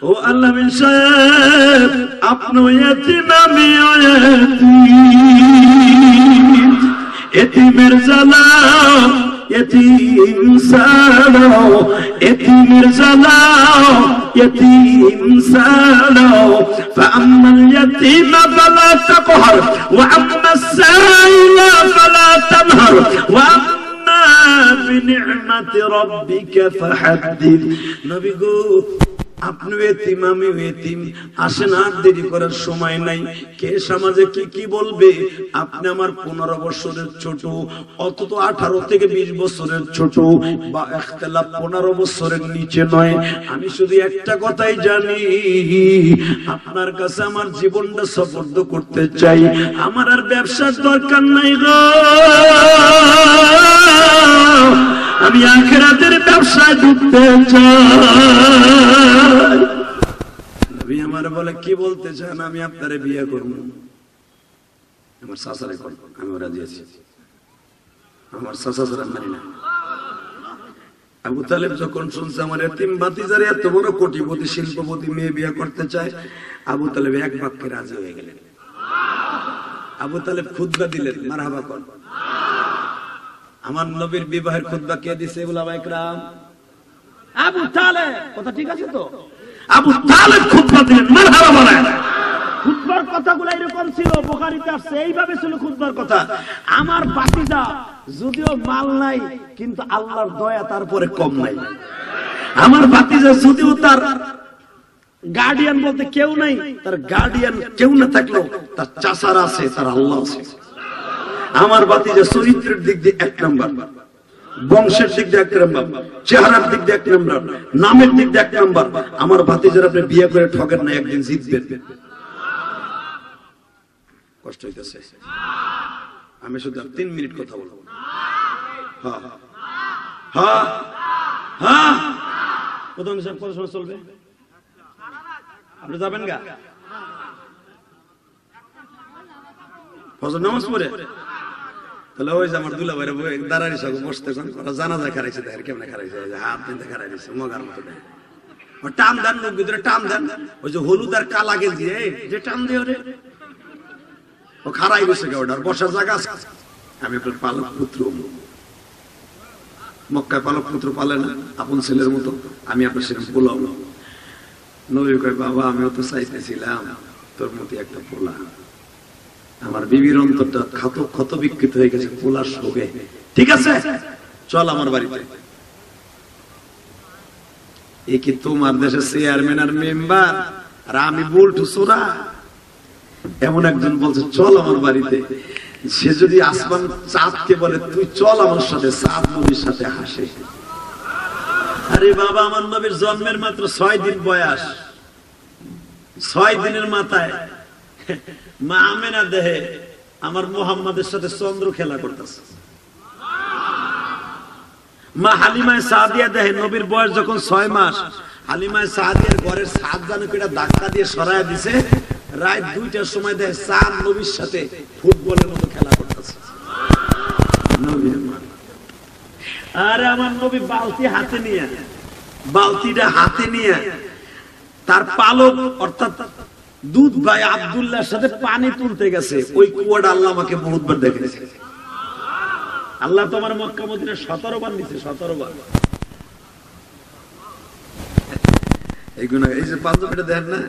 ও আল্লামিন সাহেব আপনিও ইতিম আমিও ইতিমের জ্বালা ইতিম সালাও ইতিমের জ্বালা ইতিম সালাও فأما اليتيم فلا تقهر وأما السائل فلا تنهر وأما بنعمة ربك فحدث নবী গো আপনি এতিম আমি এতিম আসেন আর দেরি করার সময় নাই কে সমাজে কি বলবে আপনি আমার 15 বছরের ছোট অন্তত 18 থেকে 20 বছরের ছোট বা ইখতিলাফ 15 বছরের নিচে নয় আমি শুধু একটা কথাই জানি আপনার কাছে আমার জীবনটা সফর্দ করতে চাই আমার আর ব্যবসার দরকার নাই গো আমি আখিরাতের ব্যবসায় ঢুকতে চাই নবী আমার বলে কি বলতে চান আমি আপনারে বিয়ে করব আমার শাশুড়ি কোন আমি রাজি আছি আমার শাশুড়ি মানি না আবু তালেব যখন শুনছে আমার এতিম ভাতিজার এত বড় কোটিপতি শিল্পপতি মেয়ে বিয়ে করতে চায় আবু তালেব এক বাক্যে রাজি হয়ে গেলেন আবু তালেব খুতবা দিলেন মারহাবা কোন আমার নবীর বিবাহের খুতবা কে দিয়েছে উলামা ইকরাম আবু তালেব কথা ঠিক আছে তো আবু তালেব খুতবা দিলেন মারহাবা বলেন খুতবার কথাগুলো এরকম ছিল বুখারীতে আছে এইভাবে ছিল খুতবার কথা আমার ভাতিজা যদিও মাল নাই কিন্তু আল্লাহর দয়া তার উপরে কম নাই আমার ভাতিজা যদিও তার গার্ডিয়ান বলতে কেউ নাই তার গার্ডিয়ান কেউ না থাকলেও তার চাচারা আছে তার আল্লাহ আছে আমার ভাতিজা চরিত্রের দিক দিয়ে এক নাম্বার বংশের দিক দিয়ে এক নাম্বার চেহারার দিক দিয়ে এক নাম্বার নামের দিক দিয়ে এক নাম্বার আমার ভাতিজার আপনি বিয়ে করে ঠকেন না একদিন জিতবেন কষ্ট হইতেছে আমি শুধু 3 মিনিট কথা বলবো হ্যাঁ হ্যাঁ হ্যাঁ প্রধান সাহেব কত সময় চলবে আপনি যাবেন গা ফজর নামাজ পড়ে তাহলে ওই যে আমার দুলা ভাইরা দাঁড়ারি সব বসতে ওরা জানাজা খারাইছে তাই কেমনে খারাইছে হাত দিতে খারাই দিছে মগার মতো ও টান দেন লোক ভিতরে টান দেন ওই যে হলুদ আর কালা গেঞ্জি যে টান দিয়ে ওরে ও খারাই বসে গে ওটার বসার জায়গা আছে আমি আপনার পালক পুত্র মক্কায় পালক পুত্র পালে না আপন ছেলের মতো আমি আপনার সেরকম পোলাও নবী কয় বাবা আমিও তো চাইতেছিলাম তোর মতো একটা পোলা আমার বিবির অন্তরটা ক্ষত বিকৃত হয়ে গেছে পোলার শোকে ঠিক আছে চল আমার বাড়িতে এ কি তোমার দেশের চেয়ারম্যান আর মেম্বার আর আমি বলটু সোরা এমন একজন বলছে চল আমার বাড়িতে সে যদি আসমান চাঁদকে বলে তুই চল আমার সাথে চাঁদ নবীর সাথে হাসে আরে বাবা আমার নবীর জন্মের মাত্র 6 দিন বয়স 6 দিনের মাথায় মা আমেনা দেহে আমার মুহাম্মাদের সাথে চন্দ্র খেলা করতেছে মা হালিমায়ে সাদিয়া দেহে নবীর বয়স যখন 6 মাস হালিমায়ে সাদিয়ার ঘরের ছাদ জানো কিটা ধাক্কা দিয়ে সরায় দিছে রাত 2টার সময় দেহে চাঁদ নবীর সাথে ফুটবলের মতো খেলা করতেছে নবীর মা আরে আমার নবী বালতিটা হাতে নিয়ে তার পালক অর্থাৎ দুধ ভাই আব্দুল্লাহর সাথে পানি তুলতে গেছে ওই কুয়াটা আল্লাহ আমাকে বহুতবার দেখেছে আল্লাহ তোমার মক্কা মদিনা 17 বার নিছে 17 বার এইগুলো এই যে পাঞ্জাবিটা দেখেন না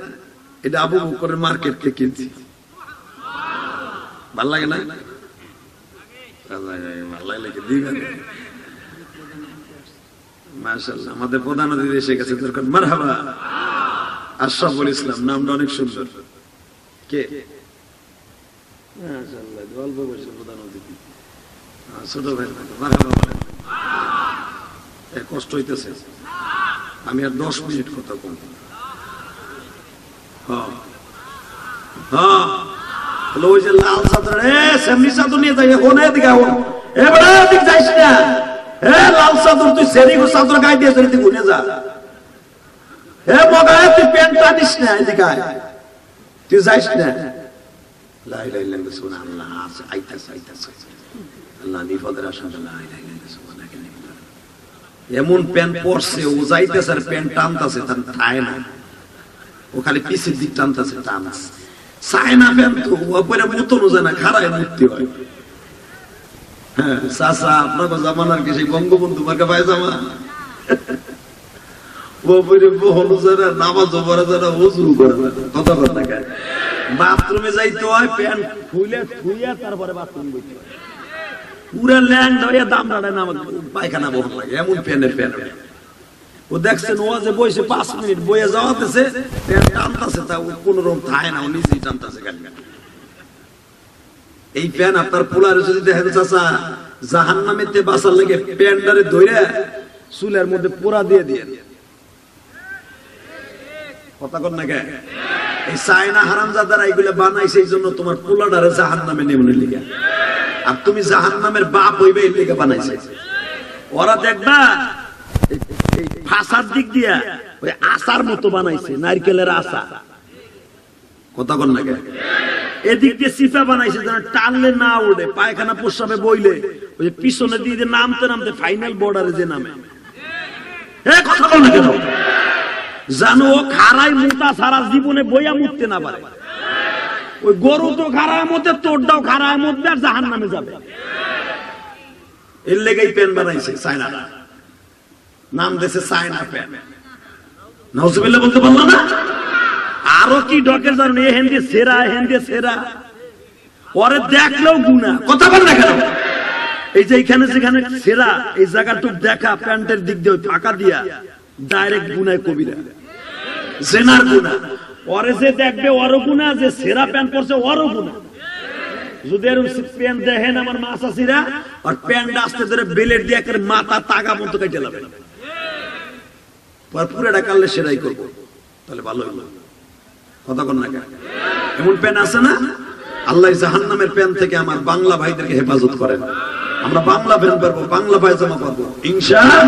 এটা আবু বকরের মার্কেট থেকে কিনছি ভালো লাগে না ভালো লাগে দিবেন মাশাআল্লাহ আমাদের প্রধান অতিথি এসে গেছে দরকার মারহাবা আশরাফুল ইসলাম নামটা অনেক সুন্দর কে মাশাআল্লাহ গল্প বলছে প্রধান অতিথি ছোট ভাই মারহাবা বলেন কষ্ট হইতেছে আমি আর 10 মিনিট কথা বলব হ্যাঁ হ্যাঁ হলো ওই যে লাল চাদর সেমনি চাদর নিয়ে যাই ওনে দিকে এ বড় দিক যাইস না লাল চাদর তুই সেরিগো চাদর গায়ে দিয়ে তুই ঘুরে যা মগায় তুই প্যান্ট টানিস না এদিকে তুই যাইস না লা ইলাহা ইল্লাল্লাহ সুবহানাল্লাহ আইতাছে আল্লাহ বিপদের আশঙ্কা লা ইলাহা ইল্লাল্লাহ সুবহানাল্লাহ এমন প্যান্ট পরছে ও যাইতেছে আর প্যান্ট টানতেছে তার ঠায় না ও খালি পিছের দিক টানতেছে, টানস চায়না প্যান তো ওপরে মতনও যায় না, খাড়ায় মুক্তি হয়। হ্যাঁ চাচা আপনার জামানার কি সেই বঙ্গবন্ধু মার্কা পায়জামা, ওপরে বহনও যায় না, নামাজও পড়া যায় না, ওযু করে না, কথা কথা খায়। বাথরুমে যাইতে হয় প্যান খুলে ধুইয়া তারপরে বাথরুম করতে হয়, পুরা ল্যান্ড হইয়া দাম দাঁড়ায় না, আমার পায়খানা বহন লাগে এমন প্যানের প্যান। ও দেখছেন ও যে বইছে 5 মিনিট বইয়ে যাওয়াতেছে, প্যান টানতেছে, তা কোন রকম থায় না, ও নিজেই টানতেছে গাড়ি। এই প্যান আপনার পোলারে যদি দেখেন চাচা জাহান্নামেতে বাঁচার লেগে প্যান্ডারে ধইরা চুলের মধ্যে পোড়া দিয়ে দিয়ে, কথা কন না কে? এই চায়না হারামজাদারা এইগুলা বানাইছে এই জন্য তোমার পোলাডারে জাহান্নামে নেমনের লিগা, আর তুমি জাহান্নামের বাপ হইবে এই লিগা বানাইছে। ওরা দেখবা এই ফাসার দিক দিয়া ওই আচার মতো বানাইছে, নারকেলের আচা, কথা কন না কে? এদিক দিয়ে চিপা বানাইছে যেন টানলে না ওঠে, পায়খানা প্রস্রাবে বইলে ওই পিছনে দিয়ে নামতে নামতে ফাইনাল বর্ডারে যে নামে। কথা কন না কেন? জানো ও খাড়াই মুতা সারা জীবনে বইয়া মুততে না পারে। ওই গরু তো খাড়ায় মধ্যে, তোরটাও খাড়ায় মধ্যে, আর জাহান্নামে যাবে। এর লেগেই প্যান বানাইছে চায়নারা, নাম দিয়েছে চায়না প্যান। নাউজুবিল্লাহ বলতে পারলো না? আরো কি ডকের জানো, এ হেন দিয়ে সেরা, হেন দিয়ে সেরা, পরে দেখলেও গুনাহ, কথা বল না কেন? এই যে এখানে যেখানে সেরা, এই জায়গাটুক দেখা প্যান্টের দিক দিয়ে ফাঁকা দিয়া ডাইরেক্ট গুনায় কবিরা, জেনার গুনাহ। ওরে যে দেখবে ওরও গুনাহ, যে সেরা প্যান্ট পরছে ওরও গুনাহ। যদি এরকম প্যান্ট দেখেন আমার মাসাসিরা, আর প্যান্ট আসতে ধরে বেলেট দিয়ে একের মাথা তাগা মতো কেটে লাবে, পুরোটা কাটলে সেরাই করবো, তাহলে ভালো হইল, কথা কন না কেন? এমন প্যান আছে না? আল্লাহ জাহান্নামের প্যান থেকে আমার বাংলা ভাইদেরকে হেফাজত করেন। আমরা বাংলা প্যান পারবো, বাংলা পায়জামা পারবো ইনশাআল্লাহ।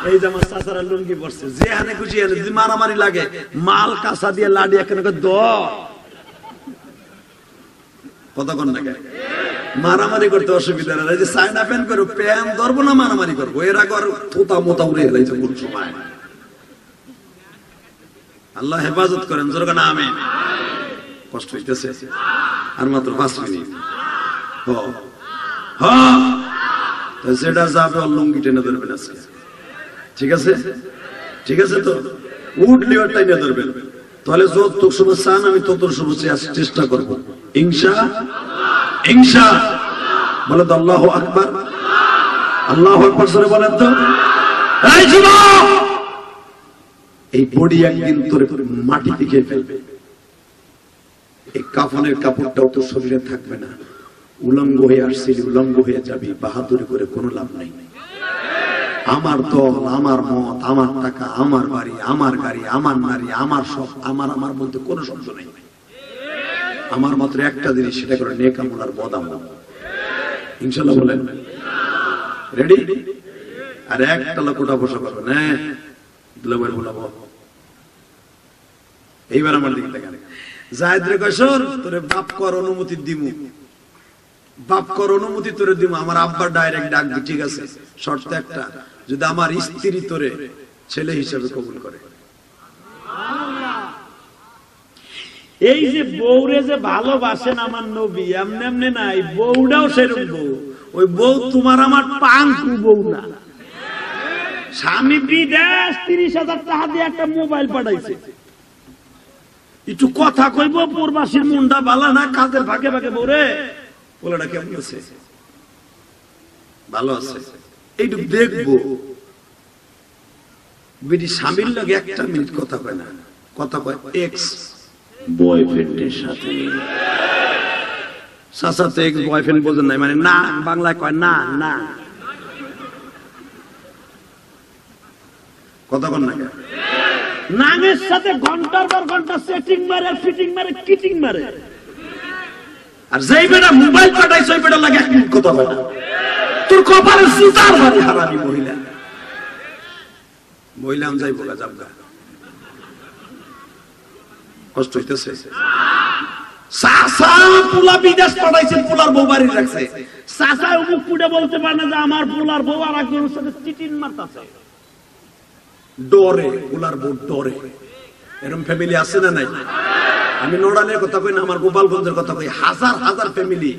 এই যে আমার চাচারা লুঙ্গি পরছে, যে হানে খুশি হানে, যদি মারামারি লাগে মাল কাঁচা দিয়ে লাডি এখানে দ, কথা কন না কেন? মারামারি করতে অসুবিধা নেই। এই যে চায়না প্যান করো, প্যান ধরবো না মারামারি করবো, এর আগে আর থোতা মোতা উড়ে হেলাইছে কোন সময়। আল্লাহ হেফাজত করেন, জোরে না আমিন। কষ্ট হইতেছে, আর মাত্র 5 মিনিট। সেটা যাবে, লুঙ্গি টেনে ধরবেন আজকে, ঠিক আছে? ঠিক আছে তো, উঠলি ওটাই নিয়ে ধরবেন, তাহলে যত সময় চান আমি তত সময় চেষ্টা করবো ইনশাআল্লাহ। ইনশাআল্লাহ বলে তো আল্লাহু আকবার, আল্লাহু আকবার সরে বলেন তো। এই যুবক, এই বডি একদিন তোর মাটি দিকে ফেলবে, এই কাফনের কাপড়টাও তো শরীরে থাকবে না, উলঙ্গ হয়ে আসছিলি, উলঙ্গ হয়ে যাবি, বাহাদুরি করে কোনো লাভ নাই। আমার দল, আমার মত, আমার টাকা, আমার বাড়ি, আমার গাড়ি, আমার নারী, আমার সব, আমার আমার বলতে কোনো শব্দ নেই। আমার মাত্র একটা জিনিস, সেটা করে নেক আমল আর বদ আমল। ইনশাআল্লাহ বলেন রেডি? আর একটা লোকটা বসে করবেন, হ্যাঁ দুলাভাই বলাবো। এইবার আমার দিকে দেখেন, জায়েদ রে কয়সর তোরে বাপ কর অনুমতি দিমু, বাপ কর অনুমতি তোরে দিমু, আমার আব্বা ডাইরেক্ট ডাকবি, ঠিক আছে? শর্ত একটা, যদি আমার স্ত্রী তোরে ছেলে হিসেবে কবুল করে। এই যে বউরে যে ভালোবাসেন আমার নবী, এমনি এমনি নাই, বউটাও সেরকম বউ। ওই বউ তোমার আমার পাঙ্কু বউ না। স্বামী বিদেশ 30,000 টাকা দিয়ে একটা মোবাইল পাঠাইছে, একটু কথা কইব, প্রবাসীর মুন্ডা বালা না, কাজের ভাগে ভাগে বউরে বলেটা কেমন আছে, ভালো আছে, এইটুকু দেখবো। বেটি স্বামীর লাগে 1 মিনিট কথা কয় না, কথা কয় এক্স বয়ফ্রেন্ডের সাথে। চাচা তো এক্স বয়ফ্রেন্ড বোঝেন নাই, মানে না, বাংলায় কয় না না, কথা কন না কেন? নামের সাথে ঘন্টার পর ঘন্টা সেটিং মারে, ফিটিং মারে, কিটিং মারে। আর যেই বেটা মোবাইল পাঠাইছে ওই বেটা লাগে 1 মিনিট কথা কয় না। তোর কপালে সুতার মারি হারামি মহিলা। মহিলা আমি যাই বলা যাবগা, কষ্ট হইতেছে। চাচা পোলা বিদেশ পাঠাইছে, পোলার বউ বাড়ি রাখছে। চাচা মুখ ফুটে বলতে পারে না যে আমার পোলার বউ আর একজনের সাথে চিটিং মারতাছে, ডরে, পোলার বউ ডরে। এরকম ফ্যামিলি আছে না নাই? আমি নোড়ালের কথা কই না, আমার গোপালগঞ্জের কথা কই। হাজার হাজার ফ্যামিলি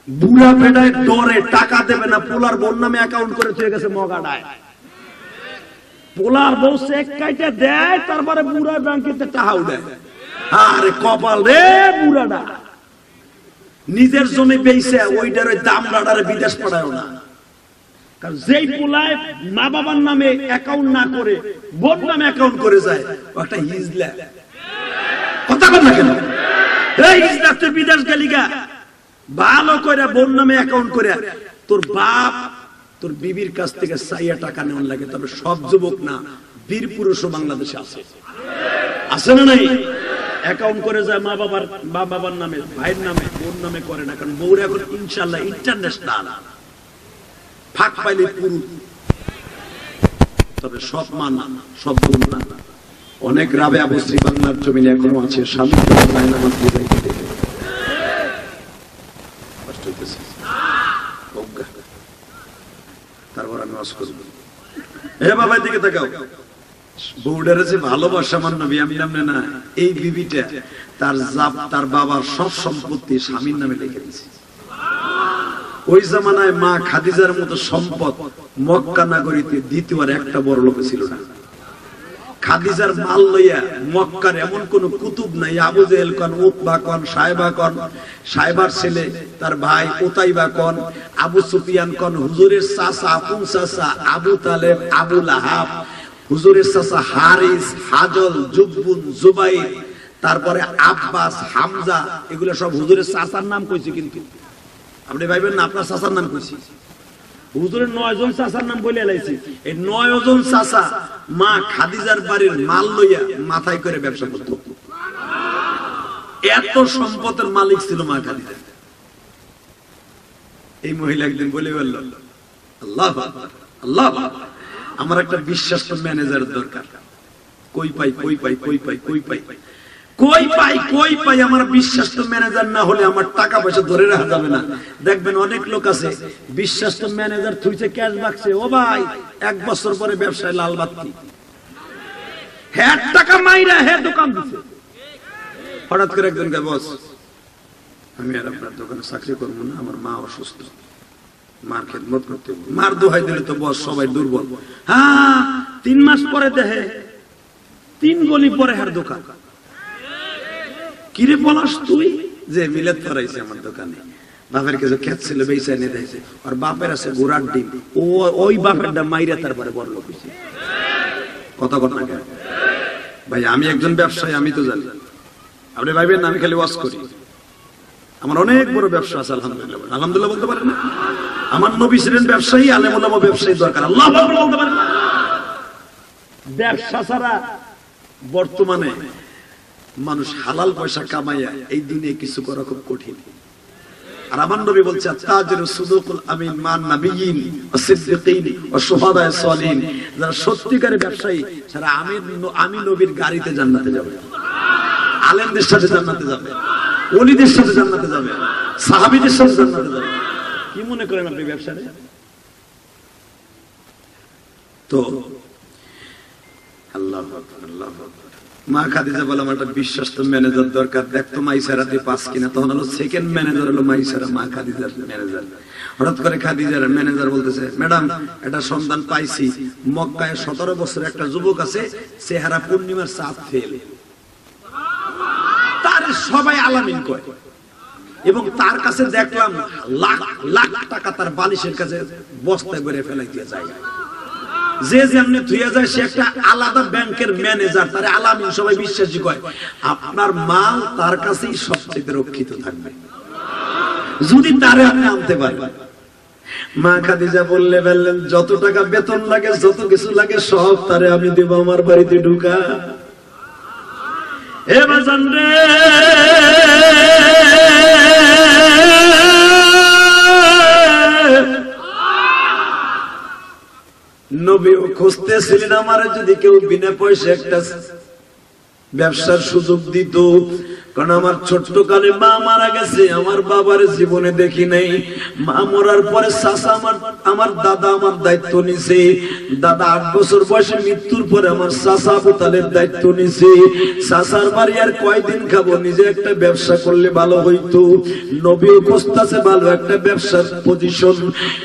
বুড়া বেড়ায় ডরে টাকা দেবে না, পোলার বোন নামে অ্যাকাউন্ট করে চলে গেছে মগাডায়। পোলার বউ চেক কাইটে দেয়, তারপরে বুড়া ব্যাংকেতে টাকা উঠায়। আরে কপাল রে বুড়াটা, নিজের জমি বেইছে ওইটার ওই দাম রাডারে বিদেশ পাঠায় না। কারণ যেই পোলায় মা বাবার নামে অ্যাকাউন্ট না করে বোন নামে অ্যাকাউন্ট করে যায়, একটা হিজলা। কথা বল না কেন? এই হিজলা তুই বিদেশ গেলি গা, ভালো করে বোন নামে অ্যাকাউন্ট করে তোর বাপ তোর বিবির কাছ থেকে চাইয়া টাকা নেওয়ার লাগে। তবে সব যুবক না, বীর পুরুষও বাংলাদেশে আছে, আছে না নাই? অ্যাকাউন্ট করে যায় মা বাবার নামে, ভাইয়ের নামে, বোন নামে করে না। কারণ বউর এখন ইনশাআল্লাহ ইন্টারন্যাশনাল, ফাঁক পাইলে পুরুষ। তবে সব মা না, সব বোন না। অনেক রাবে আবশ্রী বাংলার জমিনে এখনো আছে, স্বামী নামাজ বুঝাইতে দেবে, কষ্ট হইতেছে। তারপর আমি ওয়াজ করব। এ বাবা দিকে তাকাও, বউডারে যে ভালোবাসা মান নবী আমি নামে না, এই বিবিটা তার বাবার সব সম্পত্তি স্বামীর নামে লিখে দিয়েছে। ওই জামানায় মা খাদিজার মতো সম্পদ মক্কা নগরীতে দ্বিতীয় আর একটা বড় লোক ছিল না। খাদিজার মাল লইয়া মক্কার এমন কোন কুতুব নাই, আবু জেহেল কোন, উতবা কোন, সাহেবা কোন, সাহেবার ছেলে তার ভাই উতাইবা কোন, আবু সুফিয়ান কোন, হুজুরের চাচা আপন চাচা আবু তালেব, আবু লাহাব, হুজুরের চাচা হারিস, হাজল, জুবুন, জুবাইর, তারপরে আব্বাস, হামজা, এগুলো সব হুজুরের চাচার নাম কইছি। কিন্তু আপনি ভাইবেন না আপনার চাচার নাম কইছি, হুজুরের 9 জন চাচার নাম বলে এলাইছি। এই 9 জন চাচা মা খাদিজার বাড়ির মাল লইয়া মাথায় করে ব্যবসা করত। এত সম্পদের মালিক ছিল মা খাদিজা। এই মহিলা একদিন বলে বলল, আল্লাহ আল্লাহ, আমার একটা বিশ্বাস্ত ম্যানেজার দরকার। কই পাই কই পাই কই পাই কই পাই কই পাই কই পাই, আমার বিশ্বাস্ত ম্যানেজার না হলে আমার টাকা পয়সা ধরে রাখা যাবে না। দেখবেন অনেক লোক আছে বিশ্বাস্ত ম্যানেজার থুইছে ক্যাশ বাক্সে, ও ভাই 1 বছর পরে ব্যবসায় লাল বাতি, হ্যাঁ টাকা মাইরা হ্যাঁ দোকান দিছে। হঠাৎ করে একজন কে, বস আমি আর আপনার দোকানে চাকরি করবো না, আমার মা অসুস্থ, মার খেদমত করতে, মার দোহাই দিলে তো বস সবাই দুর্বল। হ্যাঁ 3 মাস পরে দেখে 3 গলি পরে হার দোকান। কিরে পলাশ তুই? যে মিলাদ করাইছে আমার দোকানে, বাপের কিছু খেত ছিল বেচা এনে দিয়েছে, আর বাপের আছে ঘোড়ার ডিম, ও ওই বাপেরটা মাইরা তারপরে বড় লোক হইছে। কথা কথা না ভাই, আমি একজন ব্যবসায়ী, আমি তো জানি। আপনি ভাইবেন না আমি খালি ওয়াজ করি, আমার অনেক বড় ব্যবসা আছে আলহামদুলিল্লাহ। আলহামদুলিল্লাহ বলতে পারেন না? আমার নবী ছিলেন ব্যবসায়ী, আলেম ওলামা ব্যবসায়ী দরকার। আল্লাহু আকবার বলতে পারেন না? ব্যবসা ছাড়া বর্তমানে মানুষ হালাল পয়সা কামাইয়া এই দিনে কিছু করা খুব কঠিন। আর আমার নবী বলছে, তাজিরুস সুদুকুল আমিন মান নাবিয়িন ওয়াস সিদ্দিকিন ওয়াস শুহাদায়ে সালিহিন, যারা সত্যিকারের ব্যবসায়ী তারা আমি নবীর গাড়িতে জান্নাতে যাবে, আলেমদের সাথে জান্নাতে যাবে, ওলিদের সাথে জান্নাতে যাবে, সাহাবীদের সাথে জান্নাতে যাবে। কি মনে করেন আপনি ব্যবসারে? তো আল্লাহু আকবার, আল্লাহু আকবার। মা খাদিজা বলে আমার একটা বিশ্বস্ত ম্যানেজার দরকার, দেখতো মাইসারাতে পাস কিনা। তখন হলো সেকেন্ড ম্যানেজার হলো মাইসারা, মা খাদিজার ম্যানেজার। হঠাৎ করে খাদিজার ম্যানেজার বলতেছে, ম্যাডাম একটা সন্ধান পাইছি, মক্কায় 17 বছরের একটা যুবক আছে, চেহারা পূর্ণিমার চাঁদ ফেল, তার সবাই আলামিন কয়, এবং তার কাছে দেখলাম লাখ লাখ টাকা তার বালিশের কাছে বস্তায় করে ফেলাই দিয়ে যায়। যে যেমনি ধুয়ে যায়, সে একটা আলাদা ব্যাংকের ম্যানেজার, তার আলামিন সবাই বিশ্বাসী কয়। আপনার মাল তার কাছেই সবচেয়ে রক্ষিত থাকবে যদি তারে আপনি আনতে পারেন। মা খাদিজা বললেন, যত টাকা বেতন লাগে, যত কিছু লাগে সব তারে আমি দেব, আমার বাড়িতে ঢুকা। এ বাজান রে, নবীও খুঁজতেছিলেন আমার যদি কেউ বিনা পয়সা একটা ব্যবসার সুযোগ দিত। কারণ আমার ছোট্টকালে মা মারা গেছে, আমার বাবার জীবনে দেখি নাই। মা মরার পরে চাচা আমার দাদা আমার দায়িত্ব নিছে। দাদা 8 বছর বয়সে মৃত্যুর পরে আমার চাচা আবু তালেব দায়িত্ব নিছে। চাচার বাড়ি আর কয়দিন খাবো, নিজে একটা ব্যবসা করলে ভালো হইতো। নবীও খুঁজতেছে ভালো একটা ব্যবসার পজিশন।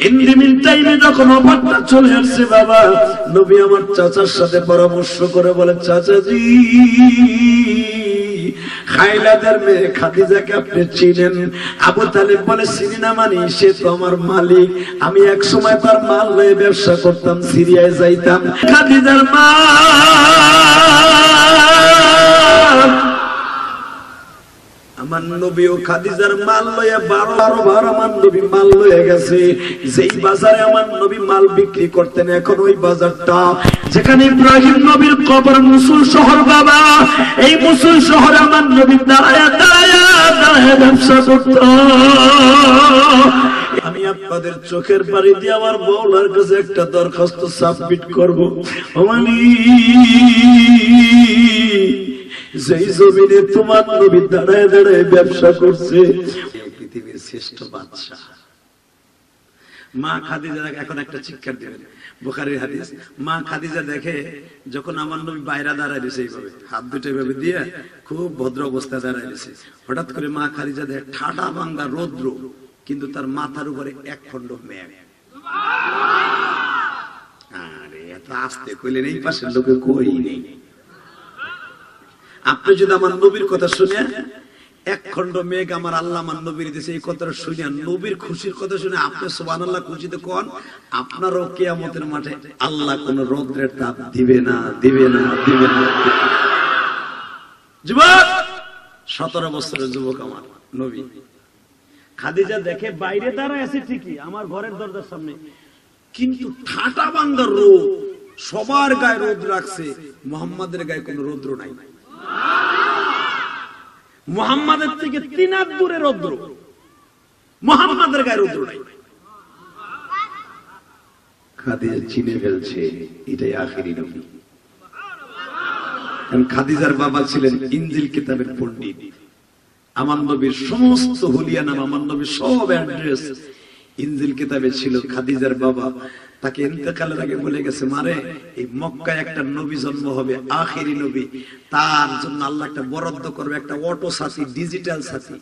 ইন দি মিন টাইমে যখন অফারটা চলে আসছে বাবা, নবী আমার চাচার সাথে পরামর্শ করে বলে, চাচাজি খাইলাদের মেয়ে খাদিজাকে আপনি চিনেন? আবু তালেব বলে, চিনি না মানে? সে তো আমার মালিক, আমি এক সময় তার মাল লয়ে ব্যবসা করতাম, সিরিয়ায় যাইতাম। খাদিজার মা আমার নবীও খাদিজার মাল লয়ে 12 বার আমার নবী মাল লয়ে গেছে। যেই বাজারে আমার নবী মাল বিক্রি করতেন, এখন ওই বাজারটা যেখানে ইব্রাহিম নবীর কবর, মুসুল শহর বাবা, এই মুসুল শহরে আমার নবী দাঁড়ায় ব্যবসা করত। আমি আপনাদের চোখের পানি দিয়ে আমার মওলার কাছে একটা দরখাস্ত সাবমিট করবো। যেই জমিনে তোমার নবী দাঁড়ায় দাঁড়ায় ব্যবসা করছে, পৃথিবীর শ্রেষ্ঠ বাদশা মা খাদিজা। এখন একটা চিৎকার দিবেন, বুখারীর হাদিস। মা খাদিজা দেখে যখন আমার নবী বাইরে দাঁড়ায় দিয়েছে, এইভাবে হাত দুটো এভাবে দিয়ে খুব ভদ্র অবস্থায় দাঁড়ায় দিয়েছে। হঠাৎ করে মা খাদিজা দেখে ঠাডা ভাঙ্গা রৌদ্র, কিন্তু তার মাথার উপরে এক খণ্ড মেঘ। আরে এত আস্তে কইলেন, এই পাশের লোকে কই নেই। আপনি যদি আমার নবীর কথা শুনে, এক খণ্ড মেঘ আমার আল্লাহ আমার নবীর দিয়েছে, এই কথাটা শুনে, নবীর খুশির কথা শুনে আপনি সুবহানাল্লাহ খুশিতে কোন, আপনারও কিয়ামতের মাঠে আল্লাহ কোন রৌদ্রের তাপ দিবে না, দিবে না, দিবে না। যুবক, 17 বছরের যুবক আমার নবী। খাদিজা দেখে বাইরে দাঁড়ায় আছে ঠিকই আমার ঘরের দরজার সামনে, কিন্তু ঠাটা ভাঙ্গা রোদ, সবার গায়ে রোদ রাখছে, মুহাম্মাদের গায়ে কোনো রৌদ্র নাই। মুহাম্মাদের থেকে 3 হাত দূরে রৌদ্র, মুহাম্মাদের গায়ে রৌদ্র নাই। খাদিজা চিনে ফেলছে এটাই আখেরি নবী। খাদিজার বাবা ছিলেন ইনজিল কিতাবের পণ্ডিত। আমার নবীর সমস্ত হুলিয়া নাম, আমার নবীর সব অ্যাড্রেস ইনজিল কিতাবে ছিল। খাদিজার বাবা তাকে ইন্তেকালের আগে বলে গেছে, মারে এই মক্কায় একটা নবী জন্ম হবে, আখেরি নবী, তার জন্য আল্লাহ একটা বরাদ্দ করবে, একটা অটো সাথী, ডিজিটাল সাথী।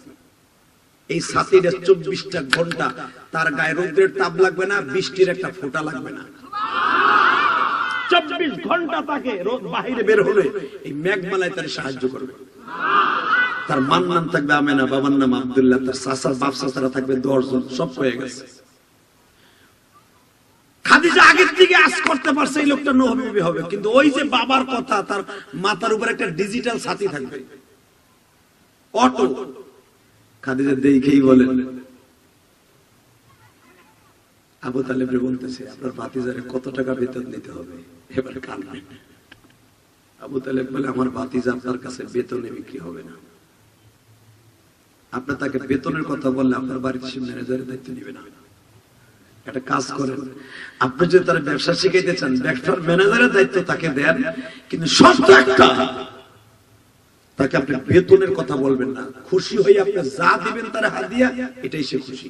এই সাথীটা 24টা ঘন্টা তার গায়ে রৌদ্রের তাপ লাগবে না, বৃষ্টির একটা ফোঁটা লাগবে না। 24 ঘন্টা তাকে রোদ বাহিরে বের হলে এই মেঘমালায় তার সাহায্য করবে। তার মার নাম থাকবে আমেনা, বাবার নাম আব্দুল্লাহ, তার চাচার বাপ চাচারা থাকবে 10 জন, সব হয়ে গেছে। খাদিজা আগের থেকে আশ করতে পারছে এই লোকটা নবী হবে, কিন্তু ওই যে বাবার কথা, তার মাথার উপর একটা ডিজিটাল সাথী থাকবে, অটো। খাদিজা দেখেই বলেন, আবু তালেব বলতেছে, আপনার ভাতিজারে কত টাকা বেতন দিতে হবে? এবার কাঁদবেন। আবু তালেব বলে, আমার ভাতিজা আপনার কাছে বেতনে বিক্রি হবে না। আপনি তাকে বেতনের কথা বললে আপনার বাড়ির ম্যানেজারের দায়িত্ব নিবে না। একটা কাজ করেন, আপনি যদি তার ব্যবসা শিখাইতে চান, ব্যবসার ম্যানেজারের দায়িত্ব তাকে দেন, কিন্তু শর্ত একটা, তাকে আপনি বেতনের কথা বলবেন না। খুশি হয়ে আপনি যা দিবেন তার হাদিয়া, এটাই সে খুশি,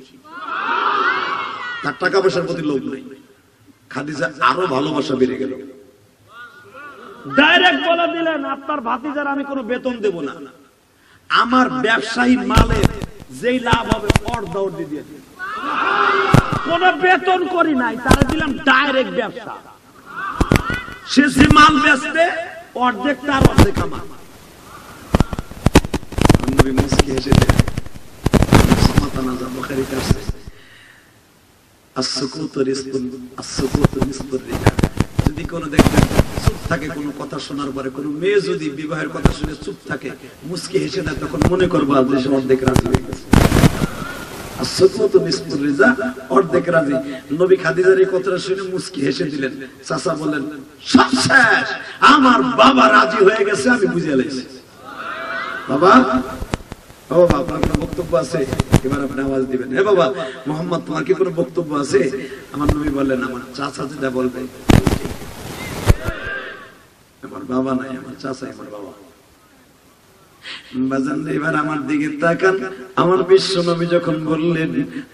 তার টাকা পয়সার প্রতি লোভ নাই। খাদিজা আরো ভালোবাসা বেড়ে গেল, ডাইরেক্ট বলে দিলেন, আপনার ভাতিজার আমি কোনো বেতন দেব না, আমার ব্যবসায়ী মালে যেই লাভ হবে অর্ধ দিয়ে দিন, কোন বেতন করি নাই, তারা দিলাম ডাইরেক্ট ব্যবসা। সে যে মাল বেচবে অর্ধেক তার, অর্ধেক আমার। নবী মুস্কি হেসে দেন, সমাতানা যা বুখারীতে আছে, as-sukutu rizqun, as-sukutu nisfur rizq। যদি কোন দেখবেন চুপ থাকে, কোন কথা শোনার পরে, কোন মেয়ে যদি বিবাহের কথা শুনে চুপ থাকে, মুস্কি হেসে দেয়, তখন মনে করবা যে সে অর্ধেক রাজি হয়ে গেছে। as-sukutu nisfur rizq, অর্ধেক রাজি। নবী খাদিজার এই কথাটা শুনে মুস্কি হেসে দিলেন। চাচা বলেন, সব শেষ, আমার বাবা রাজি হয়ে গেছে, আমি বুঝে লাইছি। বাবা, ও বাবা, আপনার কোনো বক্তব্য আছে? এবার আপনি আওয়াজ দিবেন, হে বাবা মোহাম্মদ, তোমার কি কোনো বক্তব্য আছে? আমার নবী বললেন, আমার চাচা যেটা বলবে, আমার বাবা নাই, আমার চাচা আমার বাবা। বাজান এবার আমার দিকে তাকান। আমার বিশ্ব নবী যখন বললেন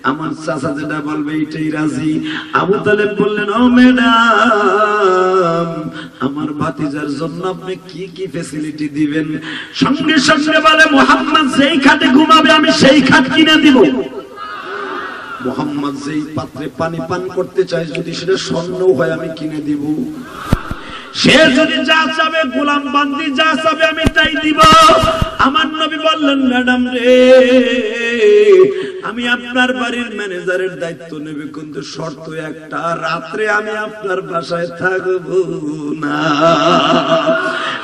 আমার চাচা যেটা বলবে এটাই রাজি, আবু তালেব বললেন ও ম্যাডাম আমার ভাতিজার জন্য আপনি কি কি ফ্যাসিলিটি দিবেন? সঙ্গে সঙ্গে বলে মুহাম্মদ যেই খাটে ঘুমাবে আমি সেই খাট কিনে দিব। মুহাম্মদ যেই পাত্রে পানি পান করতে চায় যদি সেটা স্বর্ণ হয় আমি কিনে দিব। সে যদি যা চাবে গোলাম বান্দি যা চাবে আমি তাই দিব। আমার নবী বললেন ম্যাডাম রে আমি আপনার বাড়ির ম্যানেজারের দায়িত্ব নেব, কিন্তু শর্ত একটা, রাত্রে আমি আপনার বাসায় থাকবো না।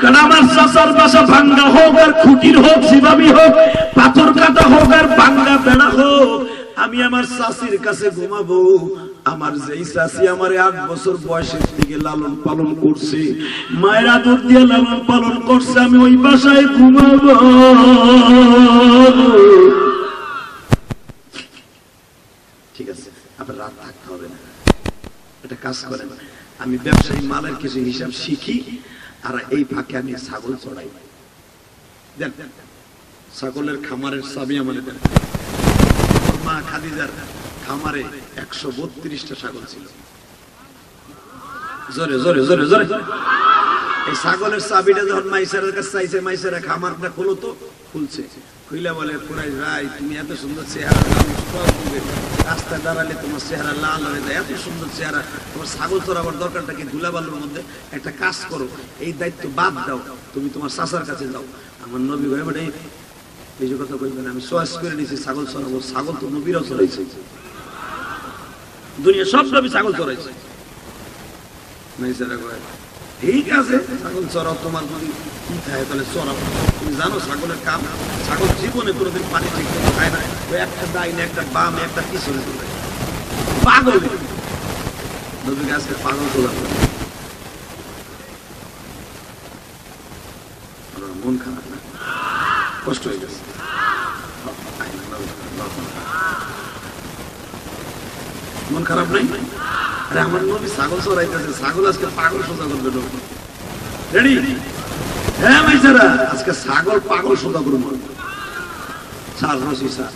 কারণ আমার চাচার বাসা ভাঙ্গা হোক আর খুঁটির হোক, যেভাবে হোক, পাথর কাটা হোক আর ভাঙ্গা বেড়া হোক, আমি আমার চাচির কাছে ঘুমাবো। আমার যেই চাচি আমার 8 বছর বয়সের থেকে লালন পালন করছে, মায়ের আদর দিয়ে লালন পালন করছে, আমি ওই বাসায় ঘুমাবো। ঠিক আছে, আপনার রাত থাকতে হবে না। এটা কাজ করেন, আমি ব্যবসায়ী মালের কিছু হিসাব শিখি আর এই ফাঁকে আমি ছাগল চড়াই। দেন ছাগলের খামারের চাবি আমাদের দেন। মা খাদিজার খামারে 132টা ছাগল ছিল। জোরে জোরে জোরে জোরে। এই ছাগলের চাবিটা যখন মাইসারের কাছে চাইছে, মাইসারা খামারটা খুলো তো, খুলছে। খুইলা বলে কুরাইশ ভাই তুমি এত সুন্দর চেহারা, রাস্তায় দাঁড়ালে তোমার চেহারা লাল হয়ে যায়, এত সুন্দর চেহারা, তোমার ছাগল চড়াবার দরকারটা কি ধুলাবালুর মধ্যে? একটা কাজ করো, এই দায়িত্ব বাদ দাও, তুমি তোমার চাচার কাছে যাও। আমার নবী ভাই বলে এই যে কথা কইবেন, আমি চয়েস করে নিয়েছি ছাগল চড়াবো। ছাগল তো নবীরাও চড়াইছে, দুনিয়া সব নবী ছাগল চড়াইছে। ঠিক আছে ছাগল চড়াও, তোমার যদি কি খায় তাহলে চড়াও। তুমি জানো ছাগলের কাম, ছাগল জীবনে কোনোদিন পানি ঠিক করে খায় না। ওই একটা ডাইনে একটা বামে একটা পিছনে চলে পাগল। নবীকে আজকে পাগল তোলা, মন খারাপ না, কষ্ট হয়ে গেছে। মন খারাপ নাই? আরে আমার নবী ছাগল চড়াইতেছে, ছাগল আজকে পাগল সোজা করবে। রেডি? হ্যাঁ ভাইসারা, আজকে ছাগল পাগল সোজা করবো। ছাড় রশি, ছাড়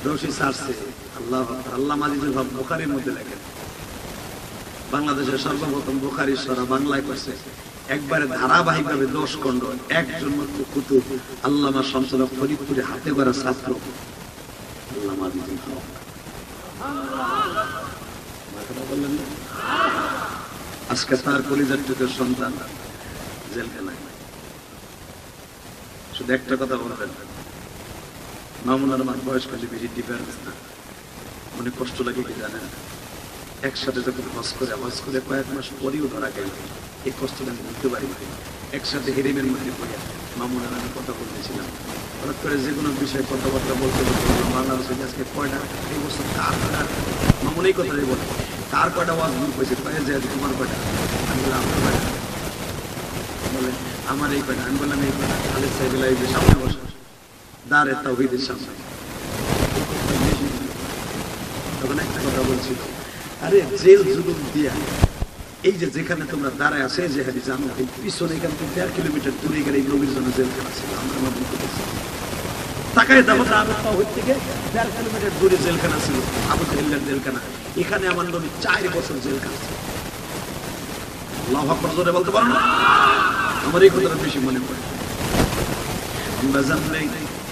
রশি, ছাড়ছে। আল্লাহ আল্লাহ মাজিদুল হক বুখারীর মধ্যে লেখেন, বাংলাদেশের সর্বপ্রথম বুখারী সরা বাংলায় করছে একবারে ধারাবাহিকভাবে 10 খণ্ড, একজন মাত্র কুতুব আল্লামা শামসুল হক ফরিদপুরে হাতে গড়া ছাত্র আল্লাহ মাজিদুল হক। আজকে তার কলিজার টুকের সন্তান জেলখানায়। শুধু একটা কথা বলবেন, মামুনার আমার বয়স কাছে বেশি ডিফারেন্স না। অনেক কষ্ট লাগে কি জানেন? একসাথে যখন হজ করে কয়েক মাস পরেও ধরা গেল, এই কষ্টটা আমি বুঝতে পারি। একসাথে হেরিমের মধ্যে পড়ে মামুনার আমি কথা বলতেছিলাম, হঠাৎ করে যে কোনো বিষয়ে কথাবার্তা বলতে বলতে বাংলাদেশে আজকে কয়টা এই বছর কার কয়টা, মামুন এই কথাটাই বলে কার কয়টা ওয়াজ গ্রুপ হয়েছে, কয়ে যে তোমার কয়টা? আমি বললাম আমার কয়টা? বলে আমার এই কয়টা। আমি বললাম এই কয়টা? খালেদ সাহেবেলা এই যে সামনে বসে দাঁড়ে তাওহীদের সামনে। তখন একটা কথা বলছিল, আরে জেল জুলুম দিয়া এই যে যেখানে তোমরা দাঁড়ায় আছে যে হাদি জানো, এই পিছনে এখান থেকে 1.5 কিলোমিটার দূরে গেলে এই নবীর জন্য জেলখানা ছিল। আমরা মনে করেছি তাকায় দেখো না, আমি তাওহীদ থেকে 1.5 কিলোমিটার দূরে জেলখানা ছিল, আবু জাহেলের জেলখানা। এখানে আমার নবী 4 বছর জেল কাটছে। আল্লাহু আকবার জোরে বলতে পারো না? আমার এই কথাটা বেশি মনে পড়ে। আমরা জানলে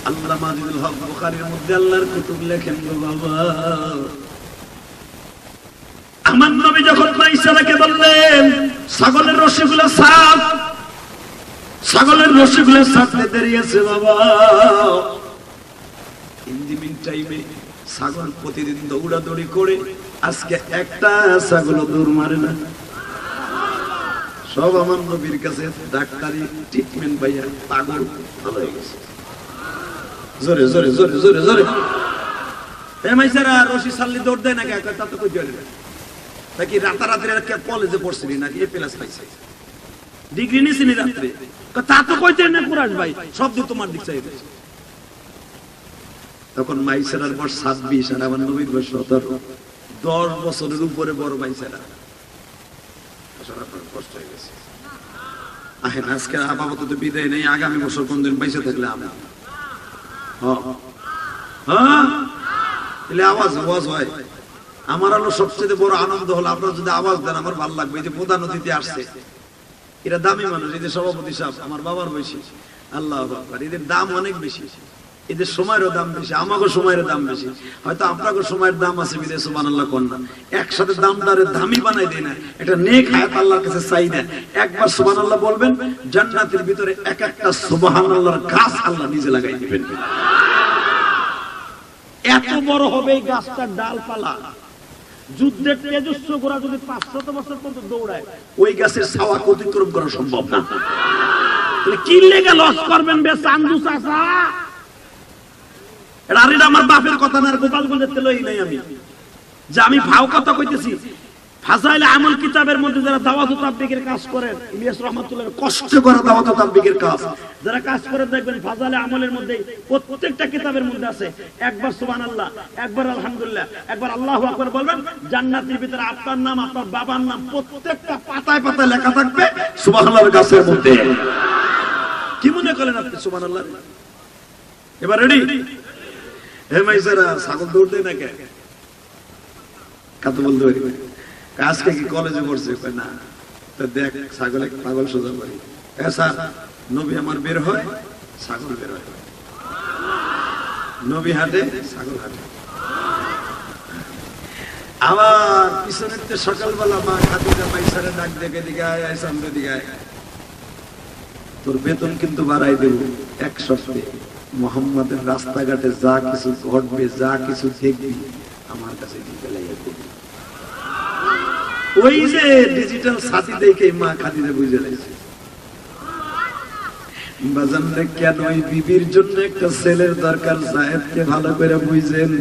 আল্লাহ মাজিদুল হক বুখারীর মধ্যে আল্লাহর কুতুব লেখেন গো বাবা। আমার নবী যখন মাইসারাকে বললেন ছাগলের রশিগুলো ছাড়, ছাগলের রশিগুলো ছাড়তে দেরি আছে বাবা। ইন দি মিন টাইমে ছাগল প্রতিদিন দৌড়াদৌড়ি করে আজকে একটা ছাগল দৌড় মারে না। সব আমার নবীর কাছে ডাক্তারি ট্রিটমেন্ট পাইয়া পাগল ভালো হয়ে গেছে। জোরে জোরে জোরে জোরে জোরে। এ মাইসারা রশি ছাড়লে দৌড় দেয় নাকি? তা তো কই দেয় নাকি? রাতারাতি কলেজে পড়ছিলি নাকি? এ প্লাস পাইছে, ডিগ্রি নিছিলি রাত্রে? তা তো কইতে না কুরাশ ভাই, সব দিক তোমার দিক চাই। তখন মাইসারার বয়স 26 আর আমার নবীর বয়স 17। 10 বছরের উপরে বড় মাইসারা। কষ্ট হয়ে গেছে। আজকে আপাতত বিদায় নেই, আগামী বছর কোনদিন পয়সা থাকলে আমরা হ্যাঁ তাহলে আওয়াজ হয়। আমার হলো সবচেয়ে বড় আনন্দ হলো আপনারা যদি আওয়াজ দেন আমার ভালো লাগবে। এই যে প্রধান অতিথি আসছে, এরা দামি মানুষ, এই যে সভাপতি সাহেব আমার বাবার বয়সী, আল্লাহু আকবার, এদের দাম অনেক বেশি, এদের সময়েরও দাম বেশি, আমাগো সময়ের দাম বেশি। হয়তো আপনাগো সময়ের দাম আছে বিদে সুবহানাল্লাহ কোন না, একসাথে দামদারে দামি বানাই দেয় না। এটা নেক হায়াত আল্লাহর কাছে চাই না। একবার সুবহানাল্লাহ বলবেন, জান্নাতের ভিতরে এক একটা সুবহানাল্লাহর গাছ আল্লাহ নিজে লাগাই দিবেন। এত বড় হবে এই গাছটার ডালপালা, যুদ্ধের তেজস্ব গোরা যদি 500 বছর পর্যন্ত দৌড়ায় ওই গাছের ছাওয়া অতিক্রম করা সম্ভব না। তাহলে কি লেগে লস করবেন বে চান্দু চাচা? এটা আমার বাপের কথা না, গোপালগঞ্জের তেলই নাই আমি যে আমি ভাও কথা কইতেছি। ফাজাইলে আমল কিতাবের মধ্যে যারা দাওয়াত ও তাবলীগের কাজ করেন, ইলিয়াস রাহমাতুল্লাহ কষ্ট করে দাওয়াত ও তাবলীগের কাজ যারা কাজ করে দেখবেন ফাজাইলে আমলের মধ্যে প্রত্যেকটা কিতাবের মধ্যে আছে একবার সুবহানাল্লাহ, একবার আলহামদুলিল্লাহ, একবার আল্লাহু আকবার বলবেন, জান্নাতের ভিতরে আপনার নাম আপনার বাবার নাম প্রত্যেকটা পাতায় পাতায় লেখা থাকবে সুবহানাল্লাহর গাছের মধ্যে। কি মনে করেন আপনি সুবহানাল্লাহ? এবার রেডি? হে মাইসারা ছাগল দৌড় দেয় না কে? কত বলতে পারি আজকে কি কলেজে পড়ছে? না তো দেখ ছাগলে পাগল সোজা করি। স্যার নবী আমার বের হয়, ছাগল বের হয়, নবী হাঁটে, ছাগল হাঁটে। আবার পিছনের সকালবেলা মা খাদিজা মাইসারে ডাক দেখে দিকে আয়, আয় সামনে দিকে আয়, তোর বেতন কিন্তু বাড়াই দেব 1 সপ্তাহে। মোহাম্মদের রাস্তাঘাটে যা কিছু ঘটবে, যা কিছু দেখবি আমার কাছে ওই যে ডিজিটাল সাথী দেখে মা খাদিজা বুঝে লাগছে। বাজানরে কেন ওই বিবির জন্য একটা ছেলের দরকার, জায়েদকে ভালো করে বুঝেন।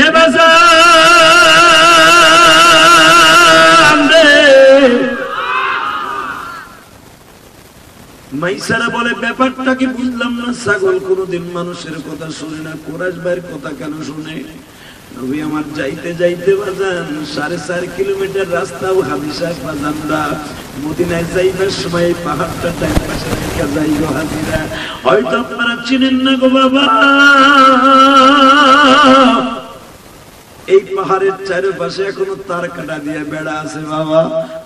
এ বাজান মাইসারা বলে ব্যাপারটা কি বুঝলাম না, ছাগল কোনদিন মানুষের কথা শুনে না, কুরাইশ ভাইয়ের কথা কেন শুনে? নবী আমার যাইতে যাইতে বাজান 4.5 কিলোমিটার রাস্তাও হাদিসা বাজানরা মদিনায় যাইবার সময় পাহাড়টা ডান পাশে রেখে যাই গো হাজিরা। হয়তো আপনারা চিনেন না গো বাবা, এই পাহাড়ের চারপাশে এখনো তার কাটা দিয়ে বেড়া আছে বাবা।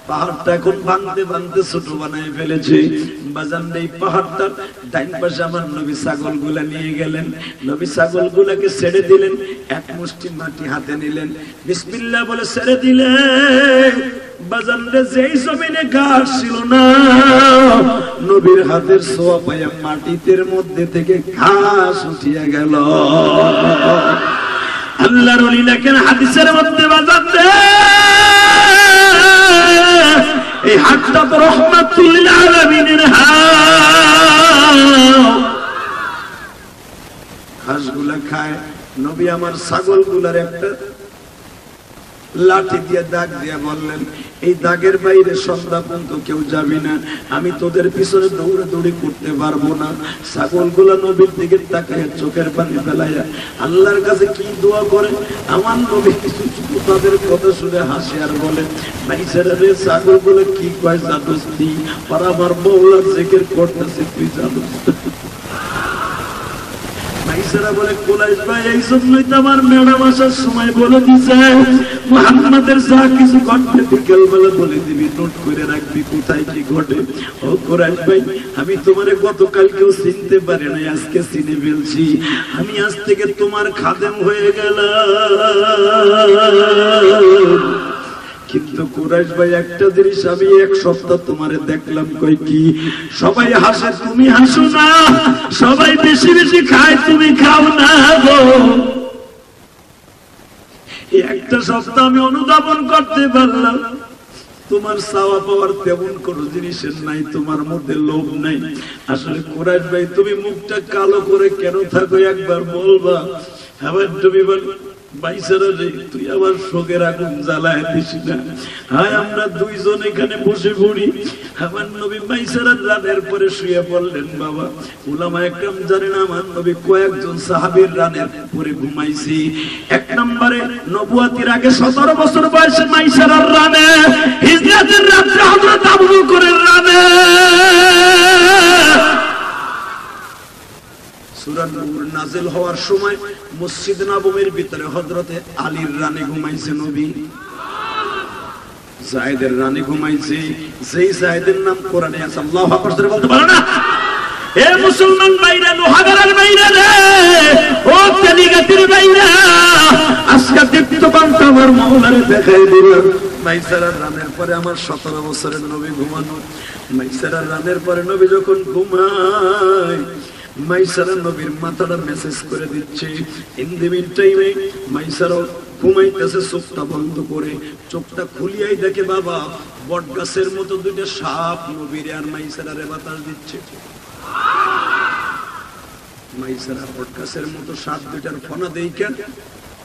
পাহাড়টা এখন ভাঙতে ভাঙতে ছোট বানায় ফেলেছে বাজান। এই পাহাড়টার ডাইন পাশে আমার নবী ছাগল গুলা নিয়ে গেলেন, নবী ছাগল গুলাকে ছেড়ে দিলেন, এক মুষ্টি মাটি হাতে নিলেন, বিসমিল্লাহ বলে ছেড়ে দিলেন। বাজান রে যেই জমিনে ঘাস ছিল না, নবীর হাতের ছোঁয়া পায়া মাটির মধ্যে থেকে ঘাস উঠিয়া গেল। আল্লাহর ওলি লেখেন হাদিসের মধ্যে বাজান রে, এই হাতটা তো রহমাতুল লিল আলামিনের ঘাসগুলা খায়। নবী আমার ছাগলগুলার একটা লাঠি দিয়ে দাগ দিয়ে বললেন, এই দাগের বাইরে সন্ধ্যা পর্যন্ত কেউ যাবি না, আমি তোদের পিছনে দৌড়ে দৌড়ি করতে পারবো না। ছাগলগুলা নবীর দিকে তাকায় চোখের পানি ফেলাইয়া আল্লাহর কাছে কি দোয়া করে। আমার নবী কিছু তাদের কথা শুনে হাসি আর বলে, মাইসারা রে ছাগলগুলো কি কয় জানোস তুই? আর আমার মওলার জিকির করতেছে, তুই জানোস? মাইসারা বলে, কুরাইশ ভাই এই জন্যই তো আমার ম্যাডাম আসার সময় বলে দিছে মুহাম্মাদের যা কিছু ঘটবে বিকেল বেলা বলে দিবি, নোট করে রাখবি কোথায় কি ঘটে। ও কুরাইশ ভাই, আমি তোমারে গতকালকেও চিনতে পারি নাই, আজকে চিনে ফেলছি। আমি আজ থেকে তোমার খাদেম হয়ে গেলাম। কিন্তু কুরাইশ ভাই একটা জিনিস আমি 1 সপ্তাহ তোমারে দেখলাম, কই কি? সবাই হাসে তুমি হাসো না, সবাই বেশি বেশি খায় তুমি খাও না গো। একটা সপ্তাহ আমি অনুধাবন করতে পারলাম তোমার চাওয়া পাওয়ার তেমন কোন জিনিসের নাই, তোমার মধ্যে লোভ নাই। আসলে কুরাইশ ভাই তুমি মুখটা কালো করে কেন থাকো একবার বলবা? আবার তুমি বল বাইসারা রে, তুই আবার শোকের আগুন জ্বালায় দিস না। হায় আমরা দুইজন এখানে বসে পড়ি। আমার নবী বাইসারার রানের পরে শুয়ে পড়লেন। বাবা উলামায়ে কেরাম জানেন আমার নবী কয়েকজন সাহাবীর রানের পরে ঘুমাইছি। 1 নম্বরে নবুয়তের আগে 17 বছর বয়সে মাইসারার রানে, হিজরতের রাতে হযরত আবু বকরের রানে। সূরা সূরা নূর নাজিল হওয়ার সময় মসজিদ নববীর ভিতরে হযরতে আলীর রানী ঘুমাইছে, নবী যায়েদের রানী ঘুমাইছে, যেই যায়েদের নাম কোরআনে আছে। আল্লাহু আকবার বলতে পারে না? এ মুসলমান ভাইরা, লোহাগাড়ার ভাইরা রে, ও তেলিগাতির ভাইরা, আজকে দীপ্তকান্ত আমার মাওলারে দেখাই দিলাম। মাইসারার রানের পরে আমার 17 বছরের নবী ঘুমানো। মাইসারার রানের পরে নবী যখন ঘুমায়, মাইসারা নবীর মাথাটা মেসেজ করে দিচ্ছে। ইন দি মিন টাইমে মাইসারা ঘুমাইতেছে চোখটা বন্ধ করে, চোখটা খুলিয়াই দেখে বাবা বট গাছের মতো দুইটা সাপ নবীর আর মাইসারারে বাতাস দিচ্ছে। মাইসারা বট গাছের মতো সাপ দুইটার ফনা দেইখা